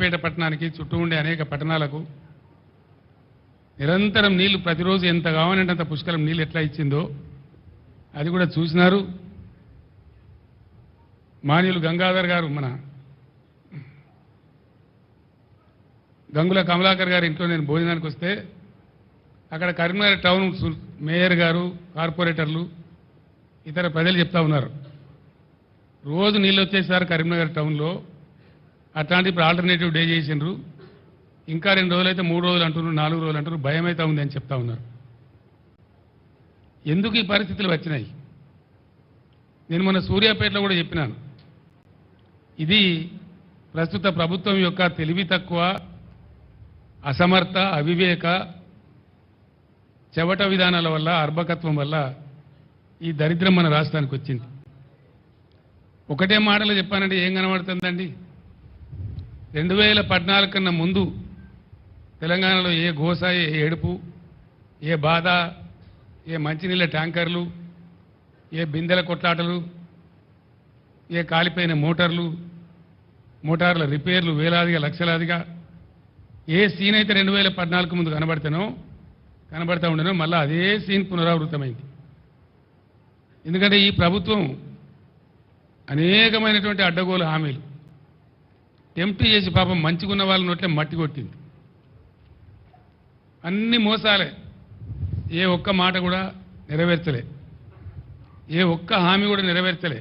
పేట పట్టణానికి చుట్టూ ఉండే అనేక పట్టణాలకు నిరంతరం నీళ్లు ప్రతిరోజు ఎంత కావాలంటే అంత పుష్కలం నీళ్ళు ఎట్లా ఇచ్చిందో అది కూడా చూసినారు. మాన్యులు గంగాధర్ గారు మన గంగుల కమలాకర్ గారి ఇంట్లో నేను భోజనానికి వస్తే అక్కడ కరీంనగర్ టౌన్ మేయర్ గారు, కార్పొరేటర్లు, ఇతర ప్రజలు చెప్తా ఉన్నారు, రోజు నీళ్ళు వచ్చేసారు కరీంనగర్ టౌన్లో, అట్లాంటి ఇప్పుడు ఆల్టర్నేటివ్ డే చేసిండ్రు, ఇంకా 2 రోజులు అయితే 3 రోజులు అంటున్నారు, 4 రోజులు అంటున్నారు, భయం అయితే ఉంది అని చెప్తా ఉన్నారు. ఎందుకు ఈ పరిస్థితులు వచ్చినాయి? నేను మొన్న సూర్యాపేటలో కూడా చెప్పినాను, ఇది ప్రస్తుత ప్రభుత్వం యొక్క తెలివి తక్కువ, అసమర్థ, అవివేక, చెవట విధానాల వల్ల, అర్భకత్వం వల్ల ఈ దరిద్రం మన రాష్ట్రానికి వచ్చింది. ఒకటే మాటలో చెప్పానంటే ఏం కనబడుతుందండి? 2014 కన్నా ముందు తెలంగాణలో ఏ గోస, ఏ ఏడుపు, ఏ బాధ, ఏ మంచినీళ్ళ ట్యాంకర్లు, ఏ బిందెల కొట్లాటలు, ఏ కాలిపోయిన మోటార్ల రిపేర్లు వేలాదిగా లక్షలాదిగా ఏ సీన్ అయితే 2014 ముందు కనబడతా ఉండేనో మళ్ళీ అదే సీన్ పునరావృతమైంది. ఎందుకంటే ఈ ప్రభుత్వం అనేకమైనటువంటి అడ్డగోలు హామీలు టెంప్ట్ చేసి పాపం మంచిగున్న వాళ్ళ నోట్లే మట్టి కొట్టింది. అన్ని మోసాలే, ఏ ఒక్క మాట కూడా నెరవేర్చలే, ఏ ఒక్క హామీ కూడా నెరవేర్చలే.